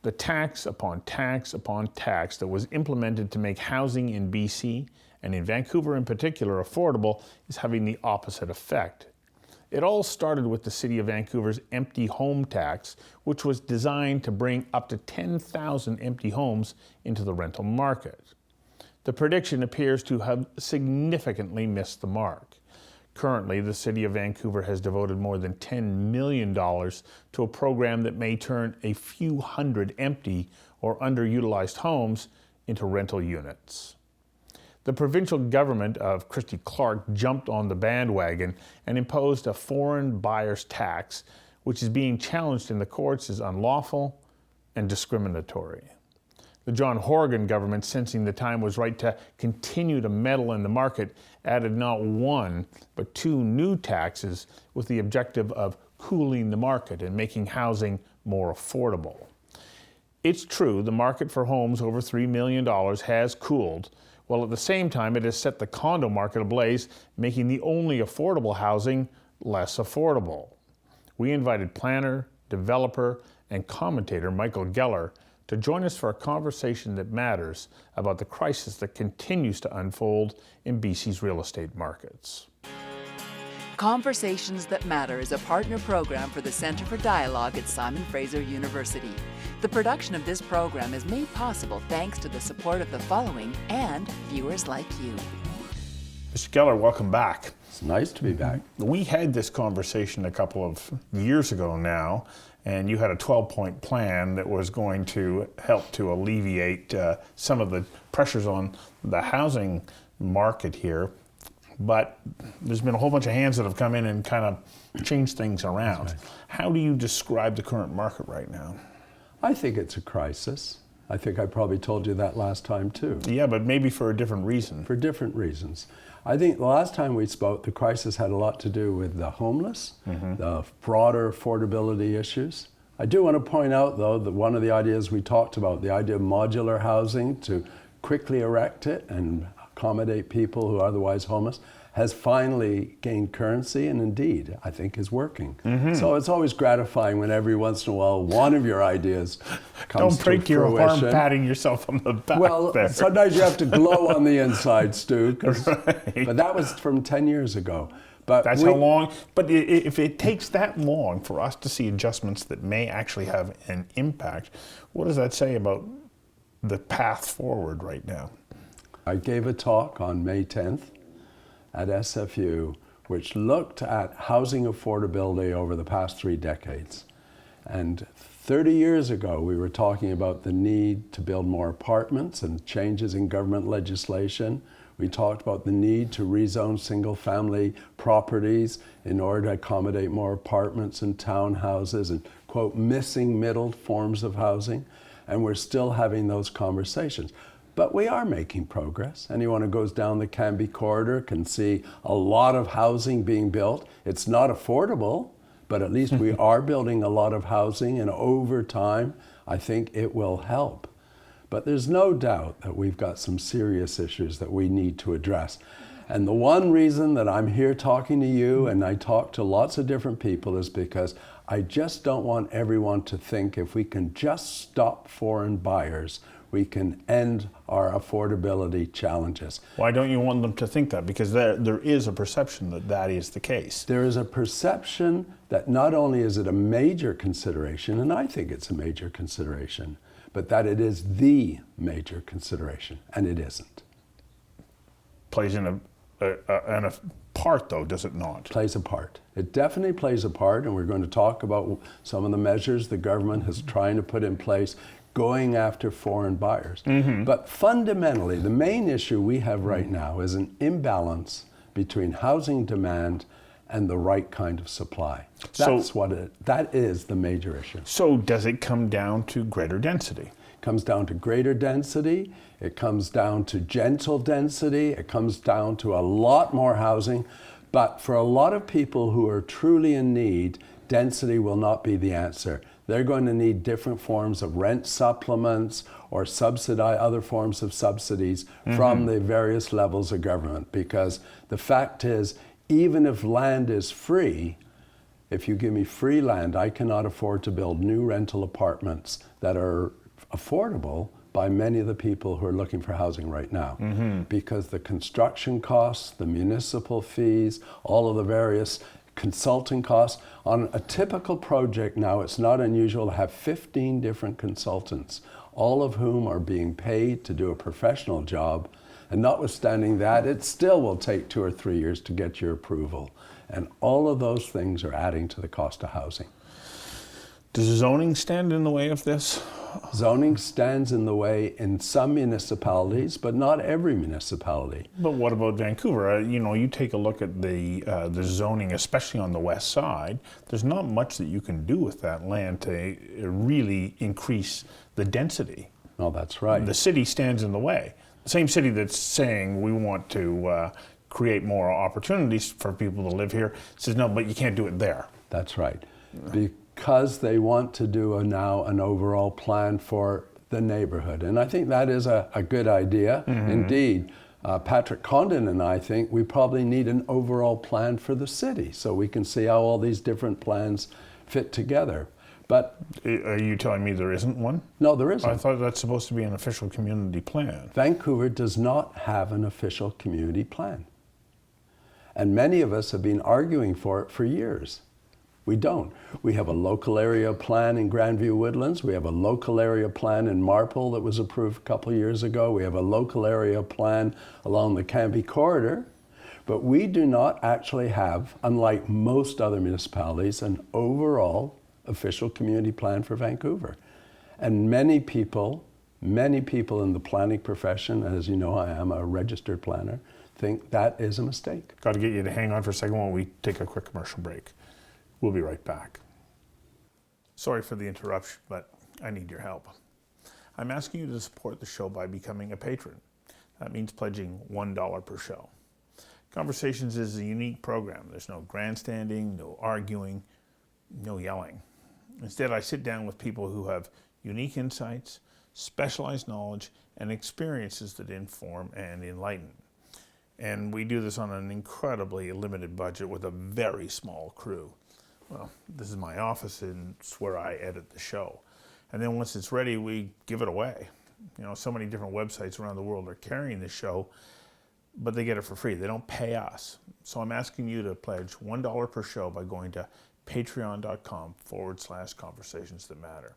The tax upon tax upon tax that was implemented to make housing in BC, and in Vancouver in particular, affordable is having the opposite effect. It all started with the City of Vancouver's empty home tax, which was designed to bring up to 10,000 empty homes into the rental market. The prediction appears to have significantly missed the mark. Currently, the City of Vancouver has devoted more than $10 million to a program that may turn a few hundred empty or underutilized homes into rental units. The provincial government of Christy Clark jumped on the bandwagon and imposed a foreign buyer's tax, which is being challenged in the courts as unlawful and discriminatory. The John Horgan government, sensing the time was right to continue to meddle in the market, added not one, but two new taxes with the objective of cooling the market and making housing more affordable. It's true, the market for homes over $3 million has cooled, while at the same time it has set the condo market ablaze, making the only affordable housing less affordable. We invited planner, developer, and commentator Michael Geller to join us for a conversation that matters about the crisis that continues to unfold in BC's real estate markets. Conversations That Matter is a partner program for the Centre for Dialogue at Simon Fraser University. The production of this program is made possible thanks to the support of the following and viewers like you. Mr. Geller, welcome back. It's nice to be back. We had this conversation a couple of years ago now, and you had a 12-point plan that was going to help to alleviate some of the pressures on the housing market here. But there's been a whole bunch of hands that have come in and kind of changed things around. Right. How do you describe the current market right now? I think it's a crisis. I think I probably told you that last time too. Yeah, but maybe for a different reason. For different reasons. I think the last time we spoke, the crisis had a lot to do with the homeless, the broader affordability issues. I do want to point out, though, that one of the ideas we talked about, the idea of modular housing to quickly erect it and accommodate people who are otherwise homeless, has finally gained currency and indeed, I think, is working. So it's always gratifying when every once in a while one of your ideas comes to fruition. Don't break your arm patting yourself on the back. Well, there. Sometimes you have to glow on the inside, Stu. Right. But that was from 10 years ago. But that's how long. But if it takes that long for us to see adjustments that may actually have an impact, what does that say about the path forward right now? I gave a talk on May 10th at SFU, which looked at housing affordability over the past 3 decades. And 30 years ago, we were talking about the need to build more apartments and changes in government legislation. We talked about the need to rezone single-family properties in order to accommodate more apartments and townhouses and, quote, missing middle forms of housing. And we're still having those conversations. But we are making progress. Anyone who goes down the Canby corridor can see a lot of housing being built. It's not affordable, but at least we are building a lot of housing, and over time, I think it will help. But there's no doubt that we've got some serious issues that we need to address. And the one reason that I'm here talking to you, and I talk to lots of different people, is because I just don't want everyone to think if we can just stop foreign buyers, we can end our affordability challenges. Why don't you want them to think that? Because there is a perception that that is the case. There is a perception that not only is it a major consideration, and I think it's a major consideration, but that it is the major consideration, and it isn't. Plays in a part, though, does it not? Plays a part. It definitely plays a part, and we're going to talk about some of the measures the government is trying to put in place going after foreign buyers. But fundamentally, the main issue we have right now is an imbalance between housing demand and the right kind of supply. That is the major issue. So does it come down to greater density? It comes down to greater density, it comes down to gentle density, it comes down to a lot more housing. But for a lot of people who are truly in need, density will not be the answer. They're going to need different forms of rent supplements or other forms of subsidies from the various levels of government. Because the fact is, even if land is free, if you give me free land, I cannot afford to build new rental apartments that are affordable by many of the people who are looking for housing right now. Because the construction costs, the municipal fees, all of the various consulting costs. On a typical project now, it's not unusual to have 15 different consultants, all of whom are being paid to do a professional job. And notwithstanding that, it still will take 2 or 3 years to get your approval. And all of those things are adding to the cost of housing. Does zoning stand in the way of this? Zoning stands in the way in some municipalities, but not every municipality. But what about Vancouver? You take a look at the zoning, especially on the west side. There's not much that you can do with that land to really increase the density. Oh, that's right. The city stands in the way. The same city that's saying we want to create more opportunities for people to live here says, no, but you can't do it there. That's right. Because they want to do now an overall plan for the neighborhood. And I think that is a good idea. Indeed, Patrick Condon and I think we probably need an overall plan for the city so we can see how all these different plans fit together. But are you telling me there isn't one? No, there isn't. I thought that's supposed to be an official community plan. Vancouver does not have an official community plan. And many of us have been arguing for it for years. We don't. We have a local area plan in Grandview Woodlands. We have a local area plan in Marple that was approved a couple of years ago. We have a local area plan along the Cambie Corridor. But we do not actually have, unlike most other municipalities, an overall official community plan for Vancouver. And many people in the planning profession, as you know, I am a registered planner, think that is a mistake. Got to get you to hang on for a second while we take a quick commercial break. We'll be right back. Sorry for the interruption, but I need your help. I'm asking you to support the show by becoming a patron. That means pledging $1 per show. Conversations is a unique program. There's no grandstanding, no arguing, no yelling. Instead, I sit down with people who have unique insights, specialized knowledge, and experiences that inform and enlighten. And we do this on an incredibly limited budget with a very small crew. Well, this is my office and it's where I edit the show. And then once it's ready, we give it away. So many different websites around the world are carrying the show, but they get it for free. They don't pay us. So I'm asking you to pledge $1 per show by going to patreon.com/conversations that matter.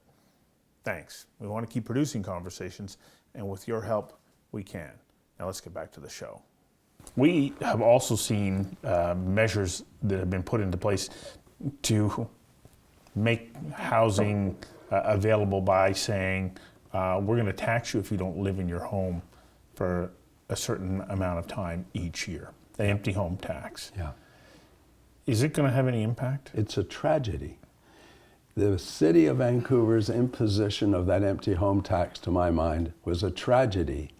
Thanks. We want to keep producing conversations, and with your help, we can. Now let's get back to the show. We have also seen measures that have been put into place to make housing available by saying, we're going to tax you if you don't live in your home for a certain amount of time each year, the empty home tax. Yeah. Is it going to have any impact? It's a tragedy. The City of Vancouver's imposition of that empty home tax, to my mind, was a tragedy.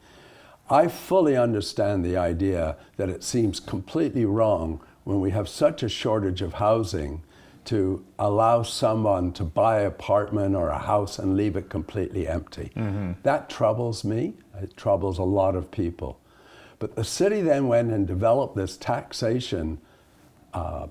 I fully understand the idea that it seems completely wrong when we have such a shortage of housing to allow someone to buy an apartment or a house and leave it completely empty. That troubles me. It troubles a lot of people. But the city then went and developed this taxation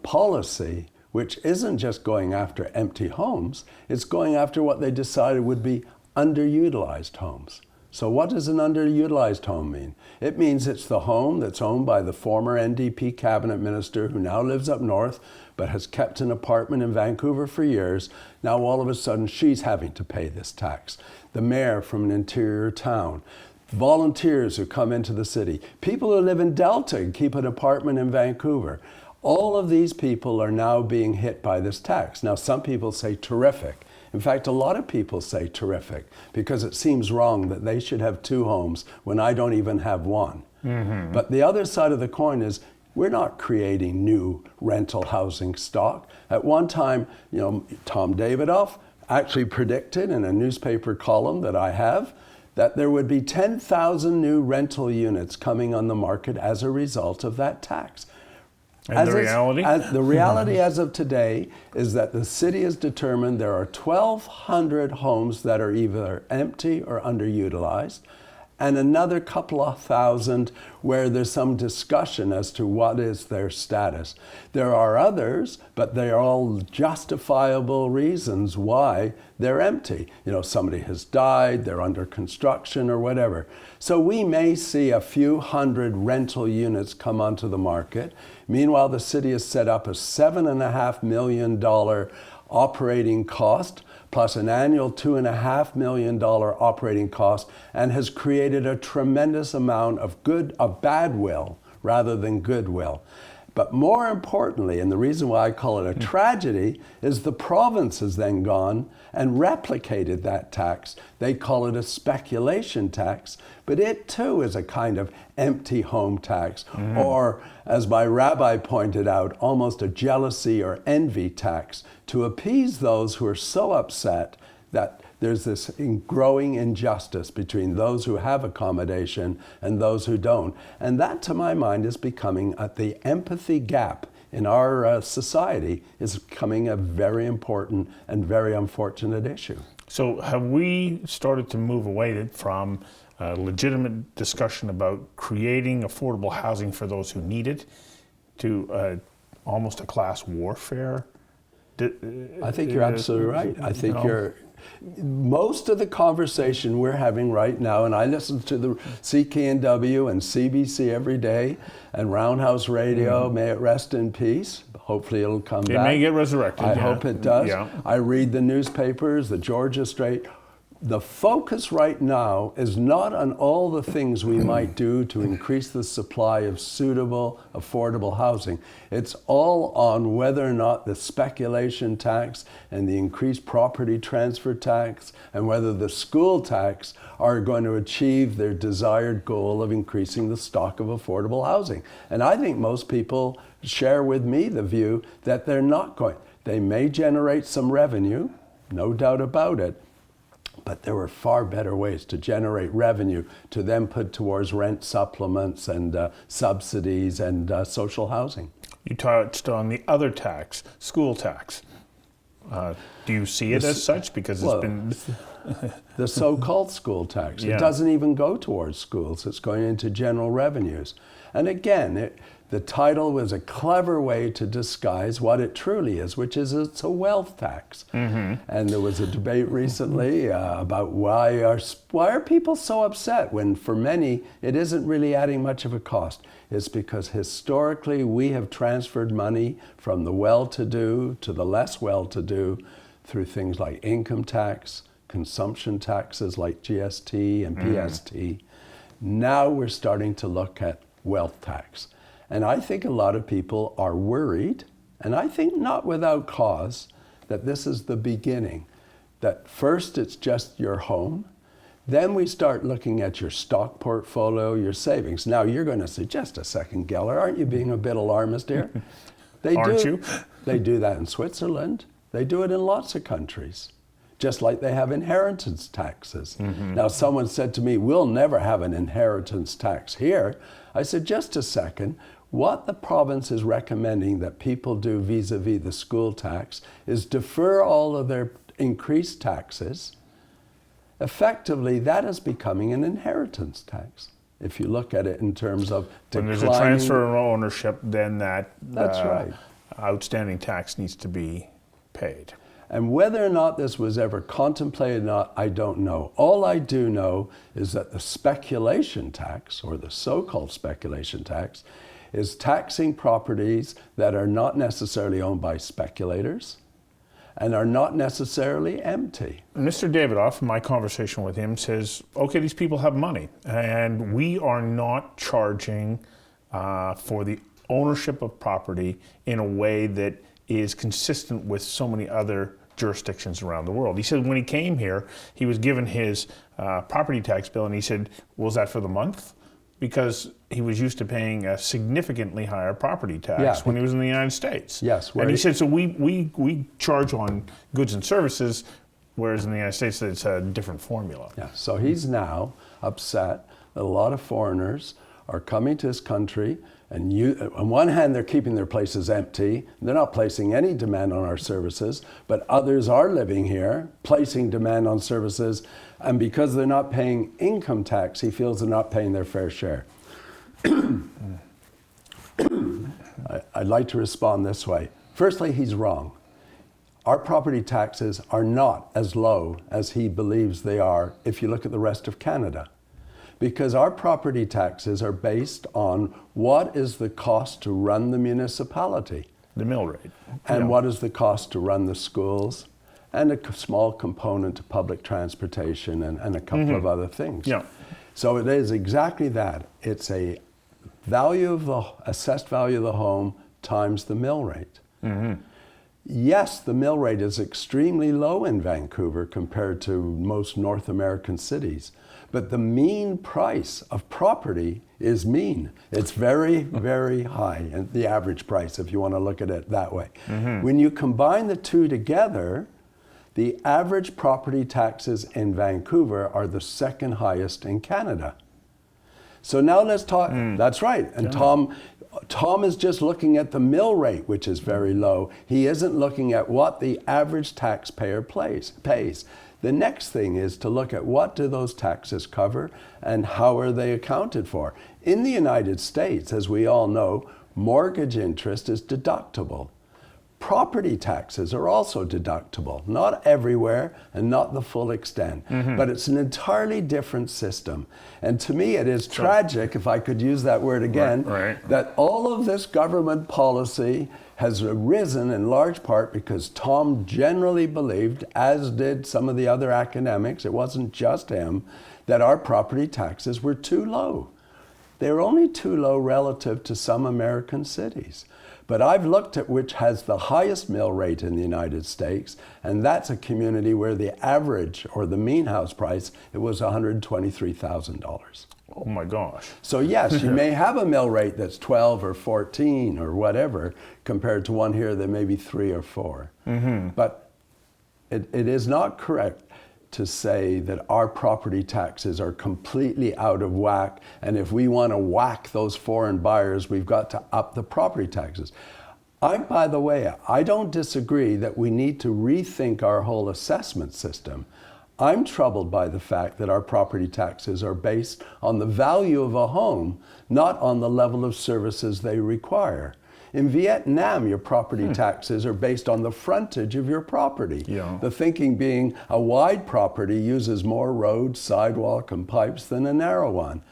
policy, which isn't just going after empty homes, it's going after what they decided would be underutilized homes. So what does an underutilized home mean? It means it's the home that's owned by the former NDP cabinet minister who now lives up north, but has kept an apartment in Vancouver for years. Now all of a sudden she's having to pay this tax. The mayor from an interior town, volunteers who come into the city, people who live in Delta and keep an apartment in Vancouver. All of these people are now being hit by this tax. Now some people say terrific. In fact, a lot of people say terrific because it seems wrong that they should have two homes when I don't even have one. But the other side of the coin is we're not creating new rental housing stock. At one time, Tom Davidoff actually predicted in a newspaper column that I have that there would be 10,000 new rental units coming on the market as a result of that tax. And the reality? The reality as of today is that the city has determined there are 1,200 homes that are either empty or underutilized, and another couple of thousand where there's some discussion as to what is their status. There are others, but they're all justifiable reasons why they're empty. You know, somebody has died, they're under construction or whatever. So we may see a few hundred rental units come onto the market. Meanwhile, the city has set up a $7.5 million operating cost plus an annual $2.5 million operating cost, and has created a tremendous amount of bad will rather than goodwill. But more importantly, and the reason why I call it a tragedy, is the province has then gone and replicated that tax. They call it a speculation tax, but it too is a kind of empty home tax, or as my rabbi pointed out, almost a jealousy or envy tax to appease those who are so upset that there's this growing injustice between those who have accommodation and those who don't. And that, to my mind, is becoming the empathy gap in our society is becoming a very important and very unfortunate issue. So have we started to move away from legitimate discussion about creating affordable housing for those who need it to almost a class warfare? I think you're absolutely right. I think most of the conversation we're having right now, and I listen to the CKNW and CBC every day, and Roundhouse Radio, may it rest in peace. Hopefully it'll come back. It may get resurrected. I hope it does. Yeah. I read the newspapers, the Georgia Straight. The focus right now is not on all the things we might do to increase the supply of suitable, affordable housing. It's all on whether or not the speculation tax and the increased property transfer tax and whether the school tax are going to achieve their desired goal of increasing the stock of affordable housing. And I think most people share with me the view that they're not going. They may generate some revenue, no doubt about it, but there were far better ways to generate revenue to then put towards rent supplements and subsidies and social housing. You touched on the other tax, school tax. Do you see it as such? Because it's been... the so-called school tax. Yeah. It doesn't even go towards schools. It's going into general revenues. And again, the title was a clever way to disguise what it truly is, which is it's a wealth tax. And there was a debate recently about why are people so upset when for many it isn't really adding much of a cost. It's because historically we have transferred money from the well-to-do to the less well-to-do through things like income tax, consumption taxes like GST and PST. Now we're starting to look at wealth tax. And I think a lot of people are worried, and I think not without cause, that this is the beginning. That first it's just your home, then we start looking at your stock portfolio, your savings. Now you're going to say, just a second, Geller, aren't you being a bit alarmist here? Aren't you? They do that in Switzerland. They do it in lots of countries, just like they have inheritance taxes. Now someone said to me, we'll never have an inheritance tax here. I said, just a second. What the province is recommending that people do vis-a-vis the school tax is defer all of their increased taxes. Effectively, that is becoming an inheritance tax. If you look at it in terms of when there's a transfer of ownership, then that's right. Outstanding tax needs to be paid. And whether or not this was ever contemplated or not, I don't know. All I do know is that the speculation tax, or the so-called speculation tax, is taxing properties that are not necessarily owned by speculators and are not necessarily empty. Mr. Davidoff, in my conversation with him, says, okay, these people have money, and we are not charging for the ownership of property in a way that is consistent with so many other jurisdictions around the world. He said when he came here, he was given his property tax bill, and he said, was that for the month? Because he was used to paying a significantly higher property tax when he was in the United States. Yes. And he said, so we charge on goods and services, whereas in the United States it's a different formula. Yeah. So he's now upset that a lot of foreigners are coming to this country, and on one hand, they're keeping their places empty. They're not placing any demand on our services, but others are living here, placing demand on services, and because they're not paying income tax, he feels they're not paying their fair share. I'd like to respond this way. Firstly, he's wrong. Our property taxes are not as low as he believes they are if you look at the rest of Canada. Because our property taxes are based on what is the cost to run the municipality. The mill rate. And what is the cost to run the schools, and a small component to public transportation and a couple of other things. Yeah. So it is exactly that. It's a value of the assessed value of the home times the mill rate. Yes, the mill rate is extremely low in Vancouver compared to most North American cities, but the mean price of property is mean. It's very, very high, and the average price, if you want to look at it that way. When you combine the two together, the average property taxes in Vancouver are the second highest in Canada. So now let's talk, that's right, and Tom is just looking at the mill rate, which is very low. He isn't looking at what the average taxpayer pays. The next thing is to look at what do those taxes cover and how are they accounted for. In the United States, as we all know, mortgage interest is deductible. Property taxes are also deductible, not everywhere and not the full extent, but it's an entirely different system. And to me, it is tragic, if I could use that word again, that all of this government policy has arisen in large part because Tom generally believed, as did some of the other academics, it wasn't just him, that our property taxes were too low. They're only too low relative to some American cities. But I've looked at which has the highest mill rate in the United States, and that's a community where the average or the mean house price, it was $123,000. Oh my gosh. So yes, you may have a mill rate that's 12 or 14 or whatever, compared to one here that may be 3 or 4. But it is not correct to say that our property taxes are completely out of whack, and if we want to whack those foreign buyers, we've got to up the property taxes. By the way, I don't disagree that we need to rethink our whole assessment system. I'm troubled by the fact that our property taxes are based on the value of a home, not on the level of services they require. In Vietnam, your property taxes are based on the frontage of your property. The thinking being a wide property uses more roads, sidewalk, and pipes than a narrow one.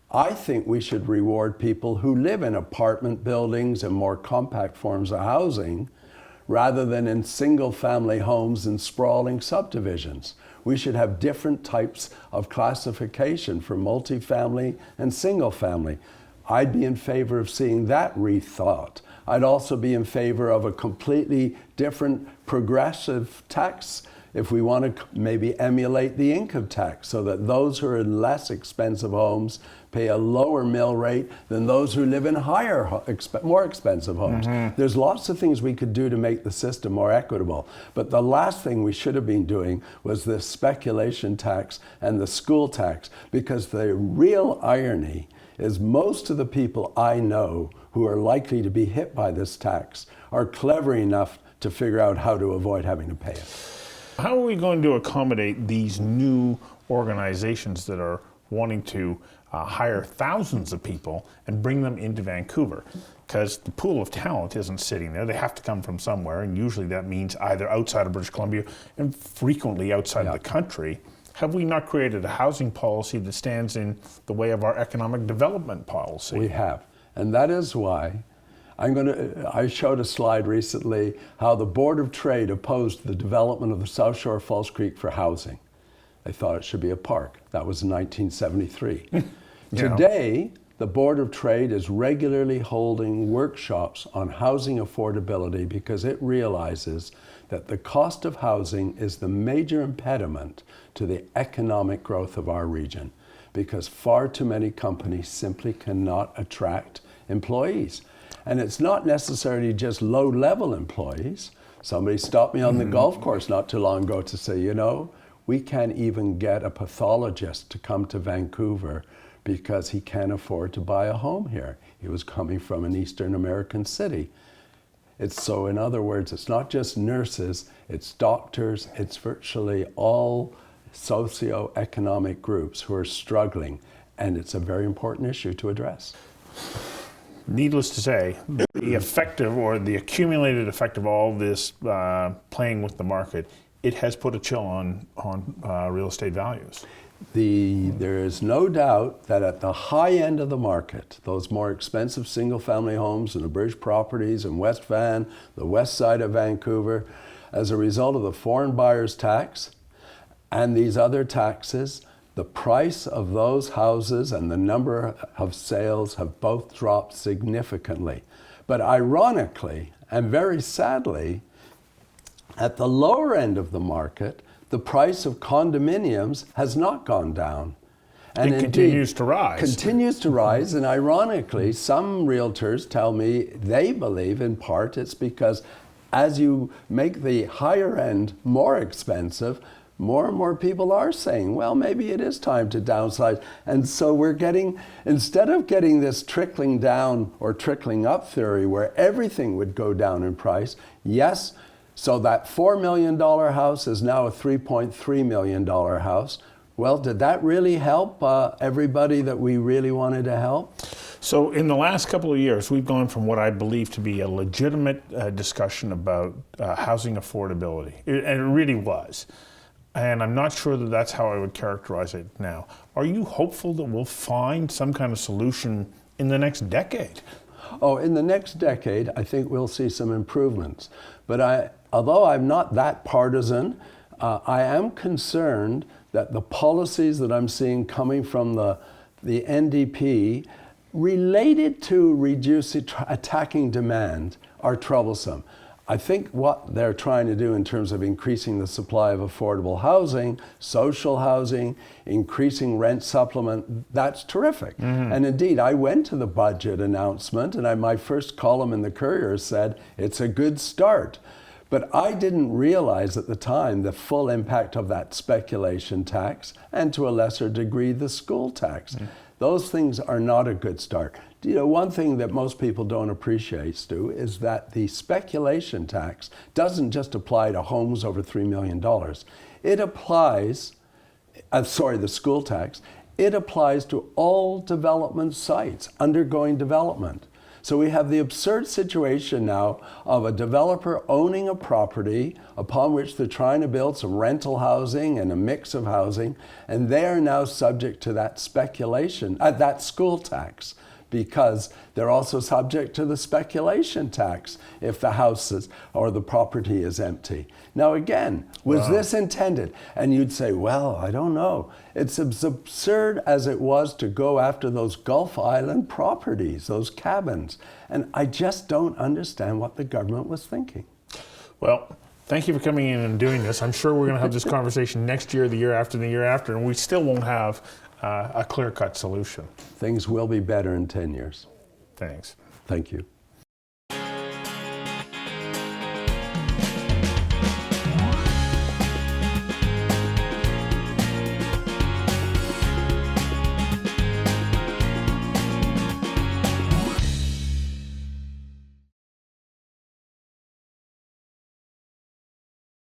I think we should reward people who live in apartment buildings and more compact forms of housing rather than in single-family homes and sprawling subdivisions. We should have different types of classification for multifamily and single-family. I'd be in favor of seeing that rethought. I'd also be in favor of a completely different progressive tax if we want to maybe emulate the income tax so that those who are in less expensive homes pay a lower mill rate than those who live in more expensive homes. There's lots of things we could do to make the system more equitable. But the last thing we should have been doing was this speculation tax and the school tax, because the real irony is most of the people I know who are likely to be hit by this tax are clever enough to figure out how to avoid having to pay it. How are we going to accommodate these new organizations that are wanting to hire thousands of people and bring them into Vancouver? Because the pool of talent isn't sitting there. They have to come from somewhere, and usually that means either outside of British Columbia and frequently outside of the country. Have we not created a housing policy that stands in the way of our economic development policy? We have, and that is why I showed a slide recently how the Board of Trade opposed the development of the South Shore of False Creek for housing. They thought it should be a park. That was in 1973. Today, the Board of Trade is regularly holding workshops on housing affordability because it realizes that the cost of housing is the major impediment to the economic growth of our region, because far too many companies simply cannot attract employees. And it's not necessarily just low-level employees. Somebody stopped me on the golf course not too long ago to say, you know, we can't even get a pathologist to come to Vancouver because he can't afford to buy a home here. He was coming from an Eastern American city. So in other words, it's not just nurses, it's doctors, it's virtually all socioeconomic groups who are struggling, and it's a very important issue to address. Needless to say, the effective or the accumulated effect of all this playing with the market, it has put a chill on real estate values. There is no doubt that at the high end of the market, those more expensive single-family homes and the bridge properties in West Van, the west side of Vancouver, as a result of the foreign buyers tax and these other taxes, the price of those houses and the number of sales have both dropped significantly. But ironically, and very sadly, at the lower end of the market, the price of condominiums has not gone down. And it continues to rise. Continues to rise, and ironically, some realtors tell me they believe in part it's because as you make the higher end more expensive, more and more people are saying, well, maybe it is time to downsize. And so we're getting, instead of getting this trickling down or trickling up theory where everything would go down in price, yes, so that $4 million house is now a $3.3 million house. Well, did that really help everybody that we really wanted to help? So in the last couple of years, we've gone from what I believe to be a legitimate discussion about housing affordability. And it really was. And I'm not sure that that's how I would characterize it now. Are you hopeful that we'll find some kind of solution in the next decade? Oh, in the next decade, I think we'll see some improvements. But although I'm not that partisan, I am concerned that the policies that I'm seeing coming from the NDP related to attacking demand are troublesome. I think what they're trying to do in terms of increasing the supply of affordable housing, social housing, increasing rent supplement, that's terrific. Mm-hmm. And indeed, I went to the budget announcement and my first column in the Courier said, it's a good start. But I didn't realize at the time the full impact of that speculation tax and to a lesser degree the school tax. Mm-hmm. Those things are not a good start. You know, one thing that most people don't appreciate, Stu, is that the speculation tax doesn't just apply to homes over $3 million. It applies, the school tax, it applies to all development sites undergoing development. So we have the absurd situation now of a developer owning a property upon which they're trying to build some rental housing and a mix of housing, and they are now subject to that speculation, that school tax, because they're also subject to the speculation tax if the house or the property is empty. Now again, was this intended? And you'd say, well, I don't know. It's as absurd as it was to go after those Gulf Island properties, those cabins. And I just don't understand what the government was thinking. Well, thank you for coming in and doing this. I'm sure we're going to have this conversation next year, the year after, and the year after, and we still won't have a clear-cut solution. Things will be better in 10 years. Thanks. Thank you.